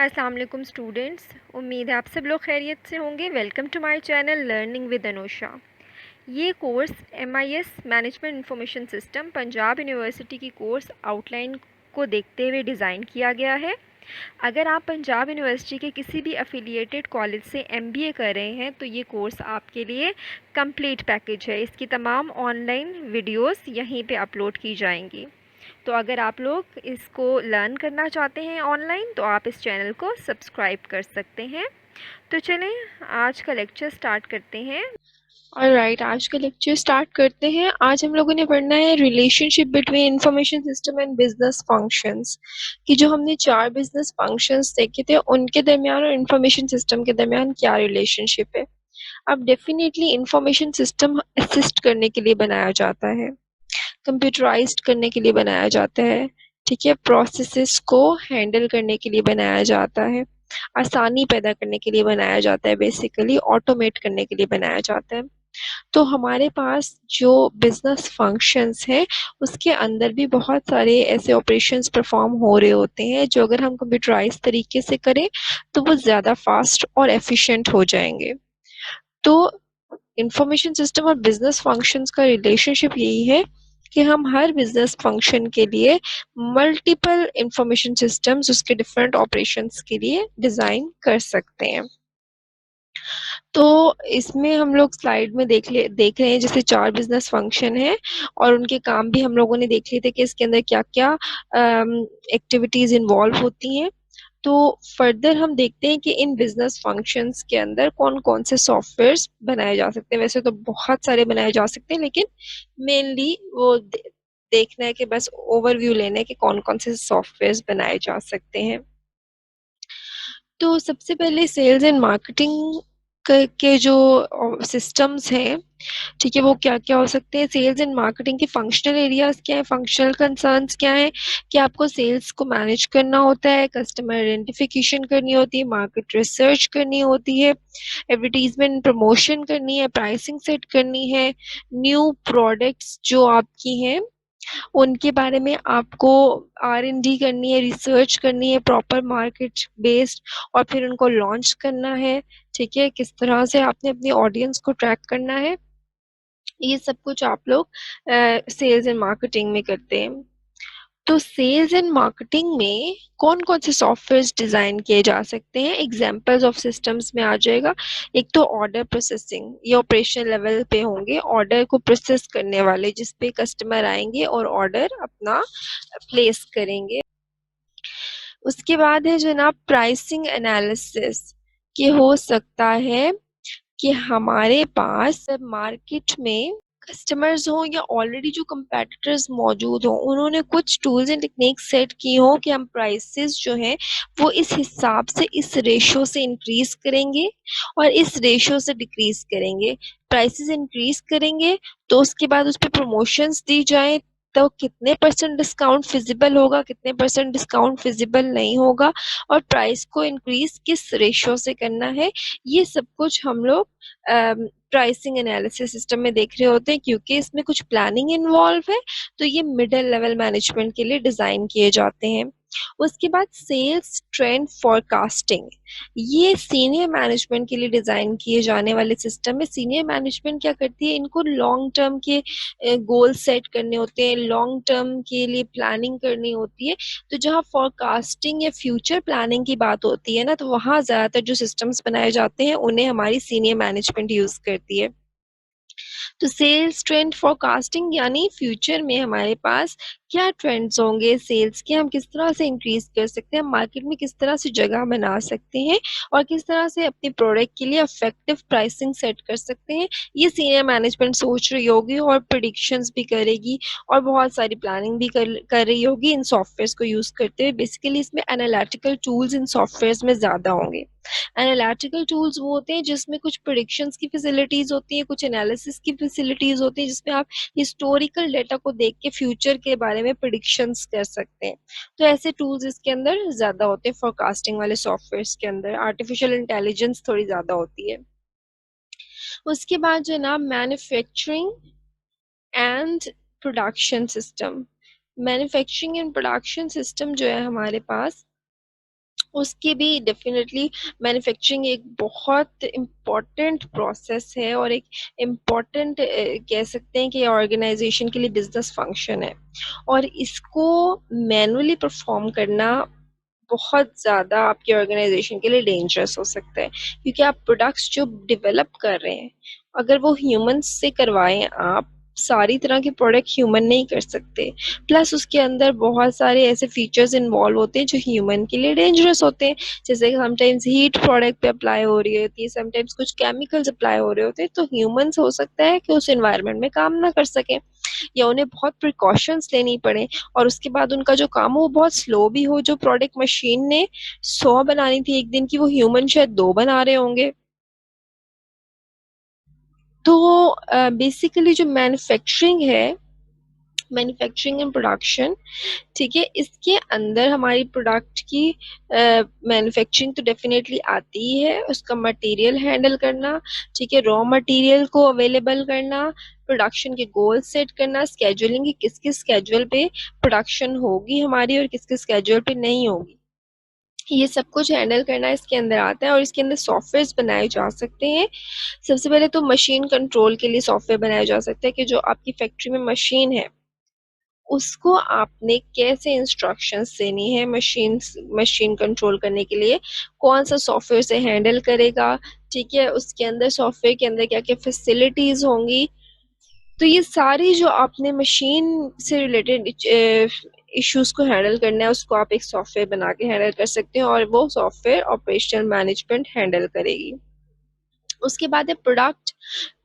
अस्सलाम वालेकुम स्टूडेंट्स। उम्मीद है आप सब लोग खैरियत से होंगे। Welcome to my channel learning with Anusha. ये course MIS management information system Punjab university की कोर्स आउटलाइन को देखते हुए डिज़ाइन किया गया है। अगर आप पंजाब यूनिवर्सिटी के किसी भी एफिलिएटेड कॉलेज से MBA कर रहे हैं तो ये कोर्स आपके लिए कंप्लीट पैकेज है। इसकी तमाम ऑनलाइन वीडियोस यहीं पे अपलोड की जाएंगी। तो अगर आप लोग इसको लर्न करना चाहते हैं ऑनलाइन तो आप इस चैनल को सब्सक्राइब कर सकते हैं। तो चलें आज का लेक्चर स्टार्ट करते हैं। ऑलराइट, आज का लेक्चर स्टार्ट करते हैं। आज हम लोगों ने पढ़ना है relationship between information system and business functions कि जो हमने 4 बिजनेस फंक्शंस देखे थे उनके दरमियान और इंफॉर्मेशन सिस्टम के दरमियान क्या रिलेशनशिप है। अब डेफिनेटली इंफॉर्मेशन सिस्टम असिस्ट करने के लिए बनाया जाता है, कंप्यूटराइज्ड करने के लिए बनाया जाता है, ठीक है, प्रोसेसेस को हैंडल करने के लिए बनाया जाता है, आसानी पैदा करने के लिए बनाया जाता है, बेसिकली ऑटोमेट करने के लिए बनाया जाता है। तो हमारे पास जो बिजनेस फंक्शंस हैं उसके अंदर भी बहुत सारे ऐसे ऑपरेशंस परफॉर्म हो रहे होते हैं जो अगर हम कंप्यूटराइज तरीके से करें तो वो ज़्यादा फास्ट और एफिशिएंट हो जाएंगे। तो इंफॉर्मेशन सिस्टम और बिजनेस फंक्शंस का रिलेशनशिप यही है कि हम हर बिजनेस फंक्शन के लिए मल्टीपल इंफॉर्मेशन सिस्टम्स उसके डिफरेंट ऑपरेशंस के लिए डिज़ाइन कर सकते हैं। तो इसमें हम लोग स्लाइड में देख रहे हैं जैसे 4 बिजनेस फंक्शन है और उनके काम भी हम लोगों ने देख लिए थे कि इसके अंदर क्या-क्या एक्टिविटीज इन्वॉल्व होती हैं। तो फर्दर हम देखते हैं कि इन बिजनेस फंक्शंस के अंदर कौन-कौन से सॉफ्टवेयर्स बनाए जा सकते हैं। वैसे तो बहुत सारे बनाए जा सकते हैं लेकिन मेनली वो देखना है कि बस ओवरव्यू लेना है कि कौन-कौन से सॉफ्टवेयर्स बनाए जा सकते हैं। तो सबसे पहले सेल्स एंड मार्केटिंग के जो सिस्टम्स हैं, ठीक है, वो क्या-क्या हो सकते हैं। सेल्स एंड मार्केटिंग के फंक्शनल एरियाज क्या है, फंक्शनल कंसर्न्स क्या है कि आपको सेल्स को मैनेज करना होता है, कस्टमर आइडेंटिफिकेशन करनी होती है, मार्केट रिसर्च करनी होती है, एडवर्टीजमेंट प्रमोशन करनी है, प्राइसिंग सेट करनी है, न्यू प्रोडक्ट्स जो आपकी हैं उनके बारे में आपको R&D करनी है, रिसर्च करनी है प्रॉपर मार्केट बेस्ड और फिर उनको लॉन्च करना है, ठीक है, किस तरह से आपने अपनी ऑडियंस को ट्रैक करना है, ये सब कुछ आप लोग सेल्स एंड मार्केटिंग में करते हैं। तो सेल्स एंड मार्केटिंग में कौन-कौन से सॉफ्टवेयर्स डिजाइन किए जा सकते हैं, एग्जांपल्स ऑफ सिस्टम्स में आ जाएगा। एक तो ऑर्डर प्रोसेसिंग, ये ऑपरेशन लेवल पे होंगे, ऑर्डर को प्रोसेस करने वाले जिस पे कस्टमर आएंगे और ऑर्डर अपना प्लेस करेंगे। उसके बाद है जनाब प्राइसिंग एनालिसिस, कि हो सकता है कि हमारे पास मार्केट में कस्टमर्स हों या ऑलरेडी जो कंपेटिटर्स मौजूद हों उन्होंने कुछ टूल्स एंड टेक्निक्स सेट की हों कि हम प्राइसेस जो हैं वो इस हिसाब से इस रेशो से इंक्रीज करेंगे और इस रेशो से डिक्रीज करेंगे। प्राइसेस इंक्रीज करेंगे तो उसके बाद उस पर प्रमोशंस दी जाएं तो कितने परसेंट डिस्काउंट फिजिबल होगा, कितने परसेंट डिस्काउंट फिजिबल नहीं होगा और प्राइस को इंक्रीज किस रेशो से करना है, ये सब कुछ हम लोग प्राइसिंग एनालिसिस सिस्टम में देख रहे होते हैं। क्योंकि इसमें कुछ प्लानिंग इन्वॉल्व है तो ये मिडिल लेवल मैनेजमेंट के लिए डिजाइन किए जाते हैं। उसके बाद सेल्स ट्रेंड फोरकास्टिंग, ये सीनियर मैनेजमेंट के लिए डिजाइन किए जाने वाले सिस्टम है। सीनियर मैनेजमेंट क्या करती है, इनको लॉन्ग टर्म के गोल सेट करने होते हैं, लॉन्ग टर्म के लिए प्लानिंग करनी होती है। तो जहाँ फोरकास्टिंग या फ्यूचर प्लानिंग की बात होती है ना तो वहाँ ज्यादातर जो सिस्टम्स बनाए जाते हैं उन्हें हमारी सीनियर मैनेजमेंट यूज करती है। तो सेल्स ट्रेंड फोरकास्टिंग यानी फ्यूचर में हमारे पास क्या ट्रेंड्स होंगे सेल्स के, हम किस तरह से इंक्रीज कर सकते हैं, मार्केट में किस तरह से जगह बना सकते हैं और किस तरह से अपने प्रोडक्ट के लिए इफेक्टिव प्राइसिंग सेट कर सकते हैं, ये सीनियर मैनेजमेंट सोच रही होगी और प्रिडिक्शंस भी करेगी और बहुत सारी प्लानिंग भी कर रही होगी इन सॉफ्टवेयर्स को यूज करते हुए। बेसिकली इसमें एनालिटिकल टूल्स इन सॉफ्टवेयर्स में ज्यादा होंगे। एनालिटिकल टूल्स वो होते हैं जिसमें कुछ प्रिडिक्शंस की फैसिलिटीज होती है, कुछ एनालिसिस की फैसिलिटीज होती है जिसमें आप हिस्टोरिकल डेटा को देख के फ्यूचर के बारे में प्रिडिक्शंस कर सकते हैं। तो ऐसे टूल्स इसके अंदर ज्यादा होते हैं, फोरकास्टिंग वाले सॉफ्टवेयर्स के अंदर आर्टिफिशियल इंटेलिजेंस थोड़ी ज्यादा होती है। उसके बाद जो है ना manufacturing and production system, manufacturing and production system जो है हमारे पास उसकी भी डेफिनेटली मैन्युफैक्चरिंग एक बहुत इम्पॉर्टेंट प्रोसेस है और एक इम्पॉर्टेंट कह सकते हैं कि ऑर्गेनाइजेशन के लिए बिजनेस फंक्शन है, और इसको मैनुअली परफॉर्म करना बहुत ज़्यादा आपकी ऑर्गेनाइजेशन के लिए डेंजरस हो सकता है, क्योंकि आप प्रोडक्ट्स जो डेवलप कर रहे हैं अगर वो ह्यूमंस से करवाएं, आप सारी तरह के प्रोडक्ट ह्यूमन नहीं कर सकते, प्लस उसके अंदर बहुत सारे ऐसे फीचर्स इन्वॉल्व होते हैं जो ह्यूमन के लिए डेंजरस होते हैं, जैसे समटाइम्स हीट प्रोडक्ट पे अप्लाई हो रही होती है, समटाइम्स कुछ केमिकल्स अप्लाई हो रहे होते हैं, तो ह्यूमंस हो सकता है कि उस एनवायरनमेंट में काम ना कर सकें या उन्हें बहुत प्रिकॉशंस लेनी पड़े, और उसके बाद उनका जो काम हो वो बहुत स्लो भी हो। जो प्रोडक्ट मशीन ने 100 बनानी थी एक दिन की, वो ह्यूमन शायद 2 बना रहे होंगे। तो बेसिकली जो मैन्युफैक्चरिंग एंड प्रोडक्शन, ठीक है, इसके अंदर हमारी प्रोडक्ट की मैन्युफैक्चरिंग तो डेफिनेटली आती ही है, उसका मटेरियल हैंडल करना, ठीक है, रॉ मटेरियल को अवेलेबल करना, प्रोडक्शन के गोल सेट करना, स्केजुलिंग की किस किस स्केजुअल पे प्रोडक्शन होगी हमारी और किस किस स्केजुअल पे नहीं होगी, ये सब कुछ हैंडल करना इसके अंदर आता है। और इसके अंदर सॉफ्टवेयर बनाए जा सकते हैं। सबसे पहले तो मशीन कंट्रोल के लिए सॉफ्टवेयर बनाया जा सकता है कि जो आपकी फैक्ट्री में मशीन है उसको आपने कैसे इंस्ट्रक्शंस देनी है, मशीन कंट्रोल करने के लिए कौन सा सॉफ्टवेयर से हैंडल करेगा, ठीक है, उसके अंदर सॉफ्टवेयर के अंदर क्या क्या फैसिलिटीज होंगी। तो ये सारी जो आपने मशीन से रिलेटेड इश्यूज को हैंडल करना है उसको आप एक सॉफ्टवेयर बना के हैंडल कर सकते हैं, और वो सॉफ्टवेयर ऑपरेशनल मैनेजमेंट हैंडल करेगी। उसके बाद है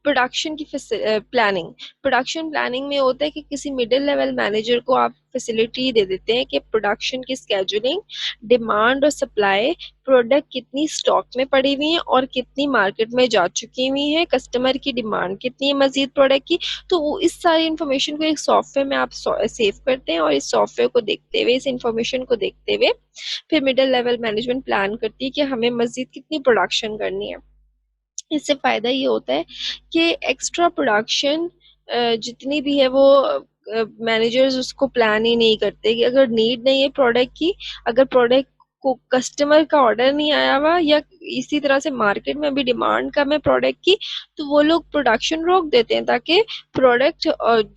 प्रोडक्शन की प्लानिंग। प्रोडक्शन प्लानिंग में होता है कि किसी मिडिल लेवल मैनेजर को आप फैसिलिटी दे देते हैं कि प्रोडक्शन की स्केजुलिंग, डिमांड और सप्लाई, प्रोडक्ट कितनी स्टॉक में पड़ी हुई है और कितनी मार्केट में जा चुकी हुई है, कस्टमर की डिमांड कितनी है मजीद प्रोडक्ट की, तो इस सारी इन्फॉर्मेशन को एक सॉफ्टवेयर में आप सेव करते हैं, और इस सॉफ्टवेयर को देखते हुए, इस इन्फॉर्मेशन को देखते हुए फिर मिडिल लेवल मैनेजमेंट प्लान करती है कि हमें मजीद कितनी प्रोडक्शन करनी है। इससे फायदा ये होता है कि एक्स्ट्रा प्रोडक्शन जितनी भी है वो मैनेजर्स उसको प्लान ही नहीं करते, कि अगर नीड नहीं है प्रोडक्ट की, अगर प्रोडक्ट को कस्टमर का ऑर्डर नहीं आया हुआ या इसी तरह से मार्केट में भी डिमांड कम है प्रोडक्ट की, तो वो लोग प्रोडक्शन रोक देते हैं ताकि प्रोडक्ट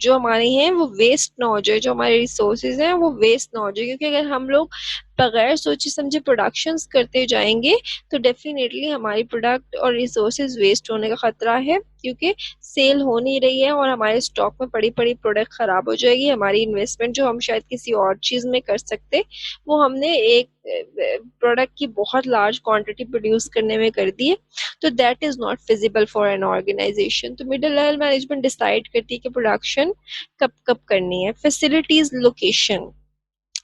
जो हमारे हैं वो वेस्ट ना हो जाए, जो हमारे रिसोर्सेज हैं वो वेस्ट ना हो जाए, क्योंकि अगर हम लोग बगैर सोचे समझे प्रोडक्शंस करते जाएंगे तो डेफिनेटली हमारी प्रोडक्ट और रिसोर्सेज वेस्ट होने का खतरा है, क्योंकि सेल हो नहीं रही है और हमारे स्टॉक में पड़ी पड़ी प्रोडक्ट खराब हो जाएगी। हमारी इन्वेस्टमेंट जो हम शायद किसी और चीज में कर सकते, वो हमने एक प्रोडक्ट की बहुत लार्ज क्वांटिटी प्रोड्यूस करने में कर दी है, तो that is not feasible for an organisation. तो मिडिल लेवल मैनेजमेंट डिसाइड करती है कि प्रोडक्शन कब कब करनी है। फैसिलिटीज, लोकेशन,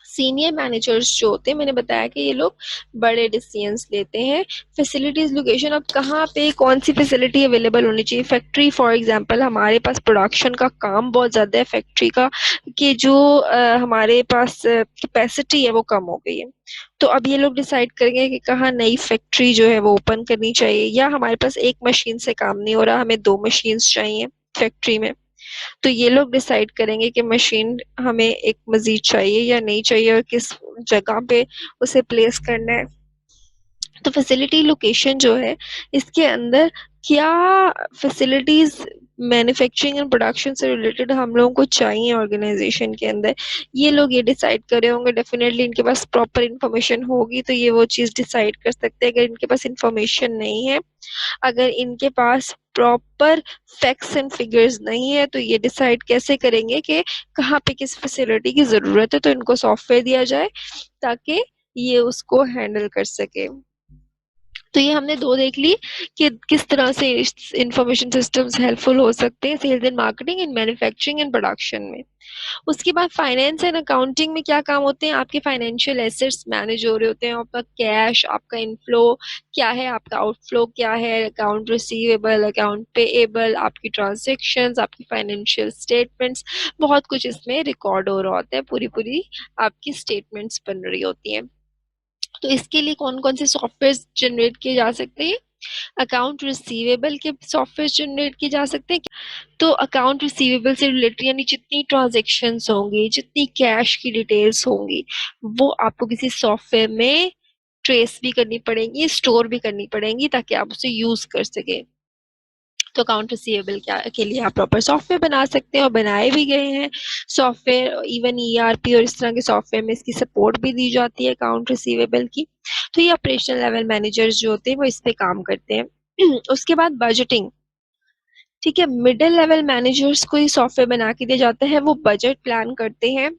सीनियर मैनेजर्स जो होते हैं, मैंने बताया कि ये लोग बड़े डिसीजंस लेते हैं। फैसिलिटीज, लोकेशन, अब कहाँ पे कौन सी फैसिलिटी अवेलेबल होनी चाहिए। फैक्ट्री फॉर एग्जांपल, हमारे पास प्रोडक्शन का काम बहुत ज़्यादा है फैक्ट्री का, कि जो हमारे पास कैपेसिटी है वो कम हो गई है, तो अब ये लोग डिसाइड करेंगे कि कहाँ नई फैक्ट्री जो है वो ओपन करनी चाहिए, या हमारे पास एक मशीन से काम नहीं हो रहा, हमें 2 मशीन्स चाहिए फैक्ट्री में, तो ये लोग डिसाइड करेंगे कि मशीन हमें एक मजीद चाहिए या नहीं चाहिए और किस जगह पे उसे प्लेस करना है। तो फैसिलिटी लोकेशन जो है, इसके अंदर क्या फैसिलिटीज मैन्युफैक्चरिंग एंड प्रोडक्शन से रिलेटेड हम लोगों को चाहिए ऑर्गेनाइजेशन के अंदर, ये लोग ये डिसाइड करे होंगे। डेफिनेटली इनके पास प्रॉपर इंफॉर्मेशन होगी तो ये वो चीज डिसाइड कर सकते हैं। अगर इनके पास इंफॉर्मेशन नहीं है, अगर इनके पास प्रॉपर फैक्ट्स एंड फिगर्स नहीं है, तो ये डिसाइड कैसे करेंगे कि कहाँ पे किस फैसिलिटी की जरूरत है, तो इनको सॉफ्टवेयर दिया जाए ताकि ये उसको हैंडल कर सके। तो ये हमने 2 देख ली कि किस तरह से इंफॉर्मेशन सिस्टम्स हेल्पफुल हो सकते हैं sales and marketing and manufacturing and production में। उसके बाद फाइनेंस एंड अकाउंटिंग में क्या काम होते हैं, आपके फाइनेंशियल एसेट्स मैनेज हो रहे होते हैं, आपका कैश, आपका इनफ्लो क्या है, आपका आउटफ्लो क्या है, अकाउंट रिसीवेबल, अकाउंट पेएबल, आपकी ट्रांजेक्शन्स, आपकी फाइनेंशियल स्टेटमेंट्स, बहुत कुछ इसमें रिकॉर्ड हो रहा होता है, पूरी पूरी आपकी स्टेटमेंट्स बन रही होती हैं। तो इसके लिए कौन कौन से सॉफ्टवेयर जनरेट किए जा सकते हैं, अकाउंट रिसीवेबल के सॉफ्टवेयर जनरेट किए जा सकते हैं। तो अकाउंट रिसीवेबल से रिलेटेड यानी जितनी ट्रांजेक्शन्स होंगी, जितनी कैश की डिटेल्स होंगी, वो आपको किसी सॉफ्टवेयर में ट्रेस भी करनी पड़ेंगी, स्टोर भी करनी पड़ेंगी ताकि आप उसे यूज कर सकें। तो अकाउंट रिसीवेबल के लिए आप प्रॉपर सॉफ्टवेयर बना सकते हैं और बनाए भी गए हैं सॉफ्टवेयर। इवन ईआरपी और इस तरह के सॉफ्टवेयर में इसकी सपोर्ट भी दी जाती है अकाउंट रिसीवेबल की। तो ये ऑपरेशनल लेवल मैनेजर्स जो होते हैं वो इस पे काम करते हैं। उसके बाद बजटिंग, ठीक है, मिडिल लेवल मैनेजर्स को ये सॉफ्टवेयर बना के दिया जाता है, वो बजट प्लान करते हैं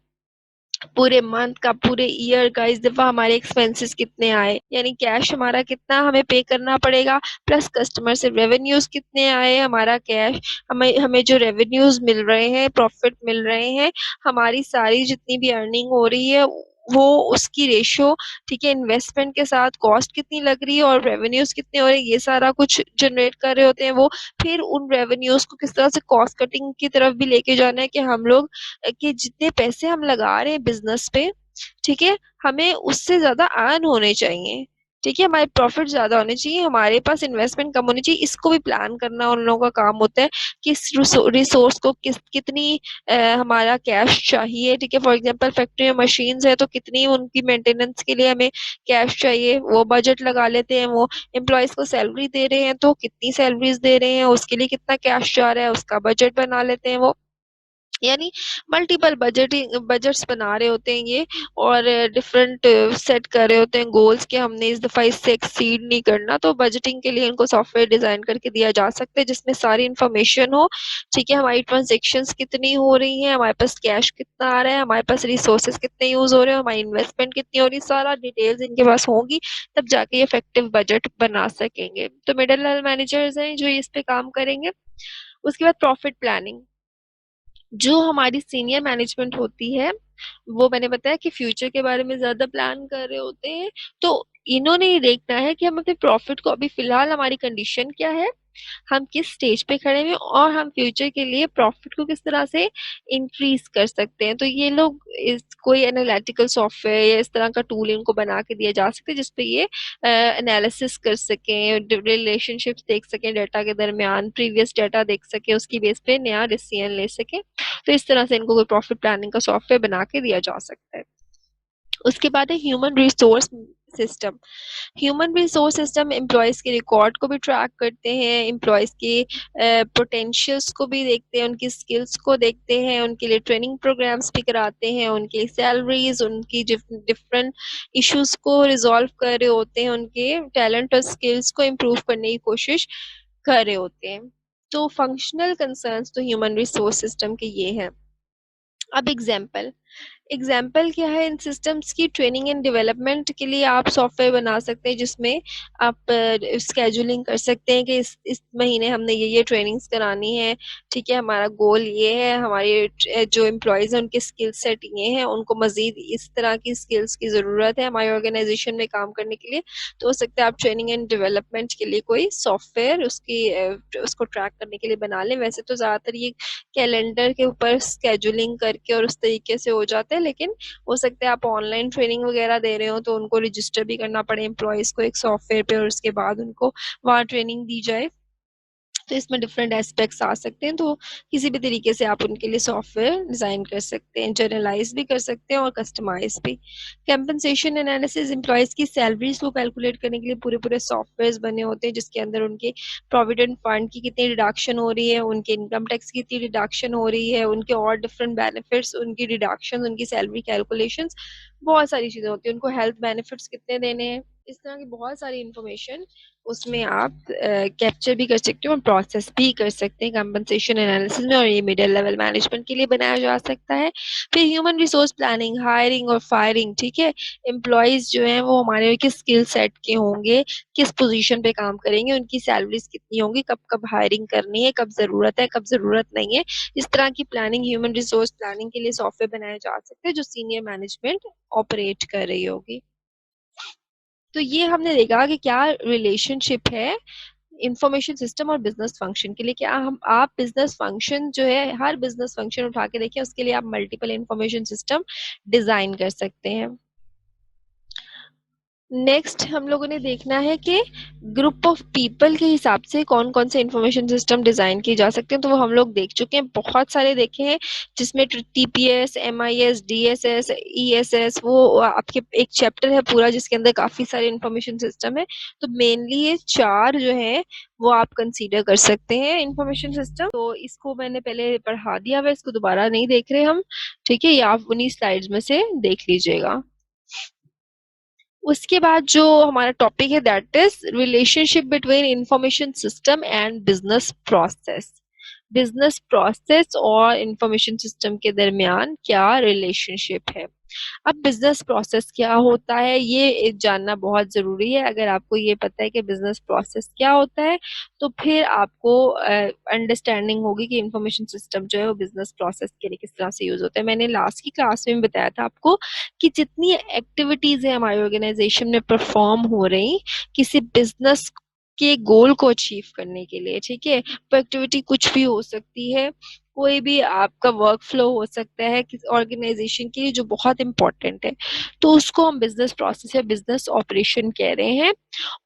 पूरे मंथ का, पूरे ईयर का, इस दफा हमारे एक्सपेंसेस कितने आए, यानी कैश हमारा कितना हमें पे करना पड़ेगा, प्लस कस्टमर से रेवेन्यूज कितने आए, हमारा कैश, हमें हमें जो रेवेन्यूज मिल रहे हैं, प्रॉफिट मिल रहे हैं, हमारी सारी जितनी भी अर्निंग हो रही है वो उसकी रेशियो, ठीक है, इन्वेस्टमेंट के साथ कॉस्ट कितनी लग रही है और रेवेन्यूज कितने हो रहे हैं, ये सारा कुछ जनरेट कर रहे होते हैं वो। फिर उन रेवेन्यूज को किस तरह से कॉस्ट कटिंग की तरफ भी लेके जाना है कि हम लोग कि जितने पैसे हम लगा रहे हैं बिजनेस पे, ठीक है, हमें उससे ज्यादा अर्न होने चाहिए, ठीक है, हमारे प्रॉफिट ज्यादा होने चाहिए, हमारे पास इन्वेस्टमेंट कम होनी चाहिए। इसको भी प्लान करना उन लोगों का काम होता है कि इस रिसोर्स को कितनी हमारा कैश चाहिए, ठीक है। फॉर एग्जांपल फैक्ट्री में मशीन्स है तो कितनी उनकी मेंटेनेंस के लिए हमें कैश चाहिए, वो बजट लगा लेते हैं। वो एम्प्लॉयज को सैलरी दे रहे हैं तो कितनी सैलरीज दे रहे हैं, उसके लिए कितना कैश जा रहा है, उसका बजट बना लेते हैं वो। यानी मल्टीपल बजट्स बना रहे होते हैं ये, और डिफरेंट सेट कर रहे होते हैं गोल्स कि हमने इस दफा इससे एक्सीड नहीं करना। तो बजटिंग के लिए इनको सॉफ्टवेयर डिजाइन करके दिया जा सकता है जिसमें सारी इंफॉर्मेशन हो, ठीक है, हमारी ट्रांजेक्शन्स कितनी हो रही हैं, हमारे पास कैश कितना आ रहा है, हमारे पास रिसोर्सेज कितने यूज हो रहे हैं, हमारी इन्वेस्टमेंट कितनी हो रही है, सारा डिटेल्स इनके पास होंगी, तब जाके ये इफेक्टिव बजट बना सकेंगे। तो मिडिल लेवल मैनेजर्स हैं जो इस पे काम करेंगे। उसके बाद प्रॉफिट प्लानिंग, जो हमारी सीनियर मैनेजमेंट होती है वो मैंने बताया कि फ्यूचर के बारे में ज्यादा प्लान कर रहे होते हैं। तो इन्होंने ये देखना है कि हम अपने प्रॉफिट को, अभी फिलहाल हमारी कंडीशन क्या है, हम किस स्टेज पे खड़े हैं और हम फ्यूचर के लिए प्रॉफिट को किस तरह से इंक्रीज कर सकते हैं। तो ये लोग इस कोई एनालिटिकल सॉफ्टवेयर या इस तरह का टूल इनको बना के दिया जा सकता है जिसपे ये एनालिसिस कर सकें, रिलेशनशिप्स देख सकें डेटा के दरमियान, प्रीवियस डेटा देख सकें, उसकी बेस पे नया डिसीजन ले सकें। तो इस तरह से इनको कोई प्रॉफिट प्लानिंग का सॉफ्टवेयर बना के दिया जा सकता है। उसके बाद है human resource system. Human resource system employees के रिकॉर्ड को भी ट्रैक करते हैं, एम्प्लॉयज के पोटेंशियल्स को भी देखते हैं, उनकी स्किल्स को देखते हैं, उनके लिए ट्रेनिंग प्रोग्राम्स भी कराते हैं, उनकी सैलरीज, उनकी डिफरेंट इश्यूज को रिजॉल्व कर रहे होते हैं, उनके टैलेंट और स्किल्स को इम्प्रूव करने की कोशिश कर रहे होते हैं। तो फंक्शनल कंसर्न्स तो ह्यूमन रिसोर्स सिस्टम के ये हैं। अब एग्जाम्पल क्या है, इन सिस्टम्स की ट्रेनिंग एंड डेवलपमेंट के लिए आप सॉफ्टवेयर बना सकते हैं जिसमें आप स्केजुलिंग कर सकते हैं कि इस महीने हमने ये ट्रेनिंग्स करानी है, ठीक है, हमारा गोल ये है, हमारे जो एम्प्लॉयज हैं उनके स्किल सेट ये हैं, उनको मजीद इस तरह की स्किल्स की ज़रूरत है हमारी ऑर्गेनाइजेशन में काम करने के लिए। तो हो सकता है आप ट्रेनिंग एंड डेवलपमेंट के लिए कोई सॉफ्टवेयर उसको ट्रैक करने के लिए बना लें। वैसे तो ज़्यादातर ये कैलेंडर के ऊपर स्केजुलिंग करके और उस तरीके से हो जाता है, लेकिन हो सकता है आप ऑनलाइन ट्रेनिंग वगैरह दे रहे हो तो उनको रजिस्टर भी करना पड़े एम्प्लॉयज को एक सॉफ्टवेयर पे, और उसके बाद उनको वहाँ ट्रेनिंग दी जाए। तो इसमें डिफरेंट एस्पेक्ट्स आ सकते हैं। तो किसी भी तरीके से आप उनके लिए सॉफ्टवेयर डिजाइन कर सकते हैं, जनरलाइज भी कर सकते हैं और कस्टमाइज भी। कंपनसेशन एनालिसिस, एम्प्लॉयज की सैलरीज को कैलकुलेट करने के लिए पूरे पूरे सॉफ्टवेयर बने होते हैं जिसके अंदर उनके प्रोविडेंट फंड की कितनी डिडक्शन हो रही है, उनके इनकम टैक्स की कितनी डिडक्शन हो रही है, उनके और डिफरेंट बेनिफिट्स, उनकी डिडक्शन, उनकी सैलरी कैलकुलेशंस, बहुत सारी चीजें होती हैं, उनको हेल्थ बेनिफिट्स कितने देने हैं, इस तरह की बहुत सारी इंफॉर्मेशन उसमें आप कैप्चर भी कर सकते हो और प्रोसेस भी कर सकते हैं कंपनसेशन एनालिसिस में, और ये मिडिल लेवल मैनेजमेंट के लिए बनाया जा सकता है। फिर ह्यूमन रिसोर्स प्लानिंग, हायरिंग और फायरिंग, ठीक है, एम्प्लॉयज जो हैं वो हमारे किस स्किल सेट के होंगे, किस पोजीशन पे काम करेंगे, उनकी सैलरीज कितनी होंगी, कब कब हायरिंग करनी है, कब जरूरत है, कब जरूरत नहीं है, इस तरह की प्लानिंग, ह्यूमन रिसोर्स प्लानिंग के लिए सॉफ्टवेयर बनाया जा सकता है जो सीनियर मैनेजमेंट ऑपरेट कर रही होगी। तो ये हमने देखा कि क्या रिलेशनशिप है इंफॉर्मेशन सिस्टम और बिजनेस फंक्शन के लिए। क्या हम आप बिजनेस फंक्शन जो है, हर बिजनेस फंक्शन उठा के देखिए, उसके लिए आप मल्टीपल इंफॉर्मेशन सिस्टम डिजाइन कर सकते हैं। नेक्स्ट हम लोगों ने देखना है कि ग्रुप ऑफ पीपल के हिसाब से कौन कौन से इंफॉर्मेशन सिस्टम डिजाइन किए जा सकते हैं। तो वो हम लोग देख चुके हैं, बहुत सारे देखे हैं, जिसमें टीपीएस, एमआईएस, डीएसएस, ईएसएस, वो आपके एक चैप्टर है पूरा जिसके अंदर काफी सारे इंफॉर्मेशन सिस्टम है। तो मेनली ये चार जो है वो आप कंसीडर कर सकते हैं इंफॉर्मेशन सिस्टम। तो इसको मैंने पहले पढ़ा दिया हुआ, इसको दोबारा नहीं देख रहे हम, ठीक है, ये आप उन्हीं स्लाइड्स में से देख लीजिएगा। उसके बाद जो हमारा टॉपिक है that is relationship between information system and business process. Business process और इंफॉर्मेशन सिस्टम के दरमियान क्या रिलेशनशिप है। अब बिजनेस प्रोसेस क्या होता है ये जानना बहुत जरूरी है। अगर आपको ये पता है कि बिजनेस प्रोसेस क्या होता है तो फिर आपको अंडरस्टैंडिंग होगी कि इंफॉर्मेशन सिस्टम जो है वो बिजनेस प्रोसेस के लिए किस तरह से यूज होता है। मैंने लास्ट की क्लास में बताया था आपको कि जितनी एक्टिविटीज है हमारे ऑर्गेनाइजेशन में परफॉर्म हो रही किसी बिजनेस के गोल को अचीव करने के लिए, ठीक है, वो एक्टिविटी कुछ भी हो सकती है, कोई भी आपका वर्क फ्लो हो सकता है किसी ऑर्गेनाइजेशन के लिए जो बहुत इंपॉर्टेंट है, तो उसको हम बिजनेस प्रोसेस या बिजनेस ऑपरेशन कह रहे हैं।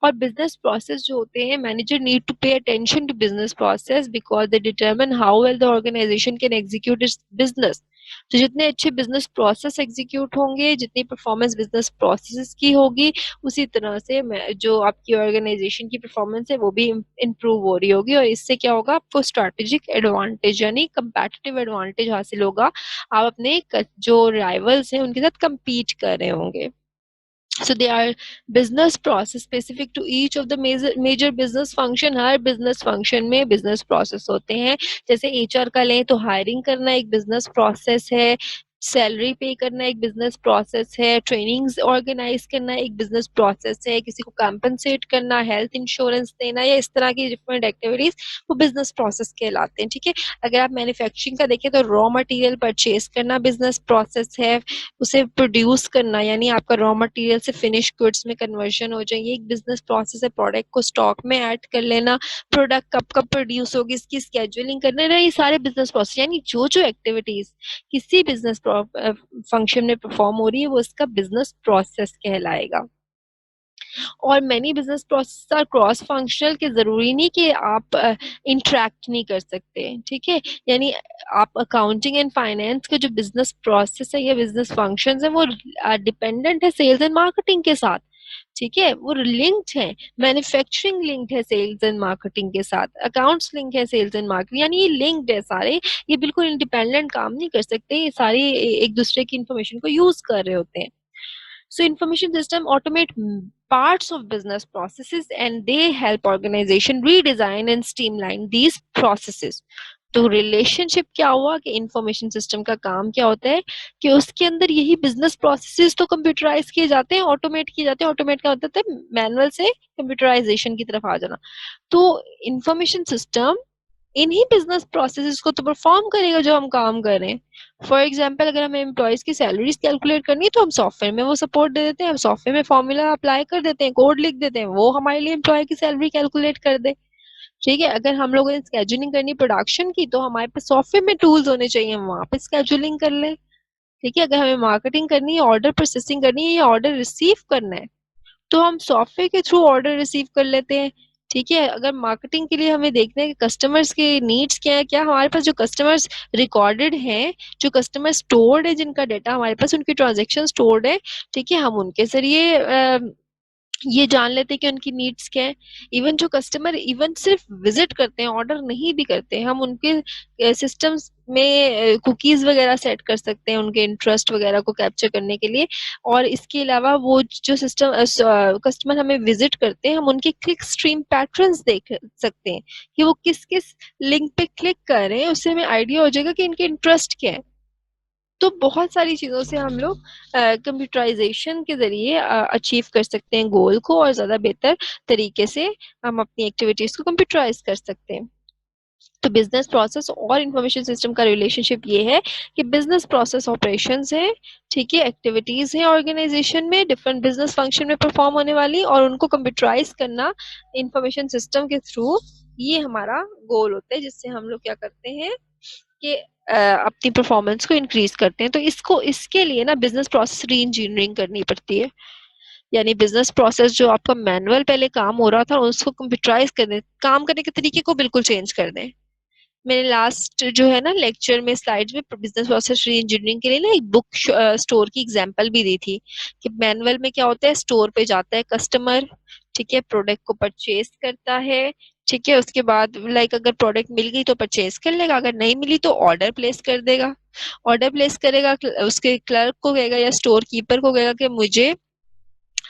और बिजनेस प्रोसेस जो होते हैं, manager need to pay attention to business process because they determine how well the organisation can execute its business. तो जितने अच्छे बिजनेस प्रोसेस एग्जीक्यूट होंगे, जितनी परफॉर्मेंस बिजनेस प्रोसेस की होगी, उसी तरह से जो आपकी ऑर्गेनाइजेशन की परफॉर्मेंस है वो भी इम्प्रूव हो रही होगी। और इससे क्या होगा, आपको स्ट्रैटेजिक एडवांटेज यानी कंपैटिटिव एडवांटेज हासिल होगा। आप अपने जो राइवल्स हैं उनके साथ compete कर रहे होंगे। So they are business process specific to each of the major business function। Her business function में business process होते हैं। जैसे HR का लें तो hiring करना एक business process है, सैलरी पे करना एक बिजनेस प्रोसेस है, ट्रेनिंग्स ऑर्गेनाइज करना एक बिजनेस प्रोसेस है, किसी को कॉम्पनसेट करना, हेल्थ इंश्योरेंस देना या इस तरह की डिफरेंट एक्टिविटीज वो बिजनेस प्रोसेस कहलाते हैं, ठीक है। अगर आप मैन्युफैक्चरिंग का देखें तो रॉ मटेरियल परचेज करना बिजनेस प्रोसेस है, उसे प्रोड्यूस करना यानी आपका रॉ मटेरियल से फिनिश गुड्स में कन्वर्जन हो जाए, ये एक बिजनेस प्रोसेस है। प्रोडक्ट को स्टॉक में ऐड कर लेना, प्रोडक्ट कब कब प्रोड्यूस होगी इसकी स्केड्यूलिंग करना, ये सारे बिजनेस प्रोसेस यानी जो जो एक्टिविटीज किसी बिजनेस फंक्शन में परफॉर्म हो रही है वो इसका बिजनेस प्रोसेस कहलाएगा। और many business process are cross functional, के जरूरी नहीं कि आप इंटरेक्ट नहीं कर सकते, ठीक है। यानी आप अकाउंटिंग एंड फाइनेंस का जो बिजनेस प्रोसेस है या बिजनेस फंक्शंस है वो डिपेंडेंट है सेल्स एंड मार्केटिंग के साथ, ठीक है, वो लिंक्ड है। मैन्युफैक्चरिंग लिंक्ड है सेल्स एंड मार्केटिंग के साथ, अकाउंट्स लिंक है सेल्स एंड मार्केटिंग, यानी ये लिंक्ड है सारे, ये बिल्कुल इंडिपेंडेंट काम नहीं कर सकते, ये सारे एक दूसरे की इंफॉर्मेशन को यूज कर रहे होते हैं। So information system automate parts of business processes and they help organization redesign and streamline these processes। तो रिलेशनशिप क्या हुआ कि इंफॉर्मेशन सिस्टम का काम क्या होता है कि उसके अंदर यही बिजनेस प्रोसेसेस तो कंप्यूटराइज किए जाते हैं, ऑटोमेट किए जाते हैं। ऑटोमेट क्या होता है, मैनुअल से कंप्यूटराइजेशन की तरफ आ जाना। तो इंफॉर्मेशन सिस्टम इन्हीं बिजनेस प्रोसेसेस को तो परफॉर्म करेगा जो हम काम कर रहे हैं। फॉर एग्जाम्पल अगर हमें एम्प्लॉयज की सैलरीज कैलकुलेट करनी है तो हम सॉफ्टवेयर में वो सपोर्ट दे देते हैं, हम सॉफ्टवेयर में फॉर्मूला अप्लाई कर देते हैं, कोड लिख देते हैं, वो हमारे लिए एम्प्लॉय की सैलरी कैलकुलेट कर दे, ठीक है। अगर हम लोगों ने स्केड्यूलिंग करनी प्रोडक्शन की तो हमारे पास सॉफ्टवेयर में टूल्स होने चाहिए, हम वहां पे स्केड्यूलिंग कर ले, ठीक है। अगर हमें मार्केटिंग करनी है, ऑर्डर प्रोसेसिंग करनी है या ऑर्डर रिसीव करना है तो हम सॉफ्टवेयर के थ्रू ऑर्डर रिसीव कर लेते हैं, ठीक है। अगर मार्केटिंग के लिए हमें देखना है कि कस्टमर्स के नीड्स क्या है, क्या हमारे पास जो कस्टमर्स रिकॉर्डेड हैं, जो कस्टमर स्टोर्ड है, जिनका डेटा हमारे पास उनकी ट्रांजेक्शन स्टोर्ड है, ठीक है, हम उनके जरिए ये जान लेते हैं कि उनकी नीड्स क्या है। इवन जो कस्टमर इवन सिर्फ विजिट करते हैं, ऑर्डर नहीं भी करते हैं, हम उनके सिस्टम्स में कुकीज वगैरह सेट कर सकते हैं उनके इंटरेस्ट वगैरह को कैप्चर करने के लिए। और इसके अलावा वो जो सिस्टम कस्टमर हमें विजिट करते हैं, हम उनके क्लिक स्ट्रीम पैटर्न्स देख सकते हैं कि वो किस किस लिंक पे क्लिक कर रहे हैं, उससे हमें आइडिया हो जाएगा कि इनके इंटरेस्ट क्या है। तो बहुत सारी चीजों से हम लोग कंप्यूटराइजेशन के जरिए अचीव कर सकते हैं गोल को, और ज्यादा बेहतर तरीके से हम अपनी एक्टिविटीज को कंप्यूटराइज कर सकते हैं। तो बिजनेस प्रोसेस और इंफॉर्मेशन सिस्टम का रिलेशनशिप ये है कि बिजनेस प्रोसेस ऑपरेशंस है, ठीक है, एक्टिविटीज है ऑर्गेनाइजेशन में डिफरेंट बिजनेस फंक्शन में परफॉर्म होने वाली, और उनको कंप्यूटराइज करना इंफॉर्मेशन सिस्टम के थ्रू, ये हमारा गोल होता है, जिससे हम लोग क्या करते हैं कि अपनी परफॉर्मेंस को इंक्रीज करते हैं। तो इसके लिए ना बिजनेस प्रोसेस री इंजीनियरिंग करनी पड़ती है, यानी बिजनेस प्रोसेस जो आपका मैनुअल पहले काम हो रहा था उसको कंप्यूटराइज कर दें, काम करने के तरीके को बिल्कुल चेंज कर दें। मैंने लास्ट जो है ना लेक्चर में स्लाइड्स में बिजनेस प्रोसेस री इंजीनियरिंग के लिए ना एक बुक स्टोर की एग्जांपल भी दी थी कि मैनुअल में क्या होता है, स्टोर पे जाता है कस्टमर, ठीक है, प्रोडक्ट को परचेज करता है, ठीक है, उसके बाद लाइक अगर प्रोडक्ट मिल गई तो परचेज कर लेगा, अगर नहीं मिली तो ऑर्डर प्लेस कर देगा। ऑर्डर प्लेस करेगा, उसके क्लर्क को कहेगा या स्टोर कीपर को कहेगा कि मुझे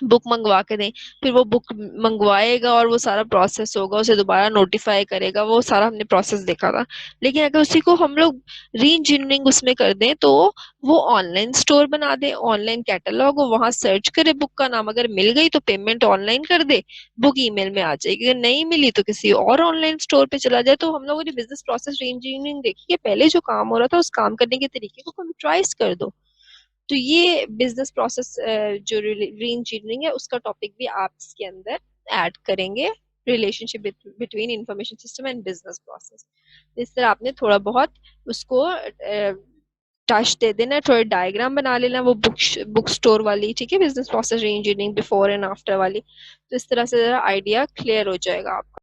बुक मंगवा के दें, फिर वो बुक मंगवाएगा और वो सारा प्रोसेस होगा, उसे दोबारा नोटिफाई करेगा, वो सारा हमने प्रोसेस देखा था। लेकिन अगर उसी को हम लोग री इंजीनियरिंग उसमें कर दें तो वो ऑनलाइन स्टोर बना दे, ऑनलाइन कैटलॉग हो, वहां सर्च करे बुक का नाम, अगर मिल गई तो पेमेंट ऑनलाइन कर दे, बुक ईमेल में आ जाएगी, अगर नहीं मिली तो किसी और ऑनलाइन स्टोर पे चला जाए। तो हम लोगों ने बिजनेस प्रोसेस री इंजीनियरिंग देखी कि पहले जो काम हो रहा था उस काम करने के तरीके को कंप्यूटराइज कर दो। तो ये बिजनेस प्रोसेस जो री इंजीनियरिंग है उसका टॉपिक भी आप इसके अंदर ऐड करेंगे, relationship between information system and business process. इस तरह आपने थोड़ा बहुत उसको टच दे देना, थोड़ी डायग्राम बना लेना वो बुक स्टोर वाली, ठीक है, बिजनेस प्रोसेस री इंजीनियरिंग बिफोर एंड आफ्टर वाली। तो इस तरह से आइडिया क्लियर हो जाएगा आपका।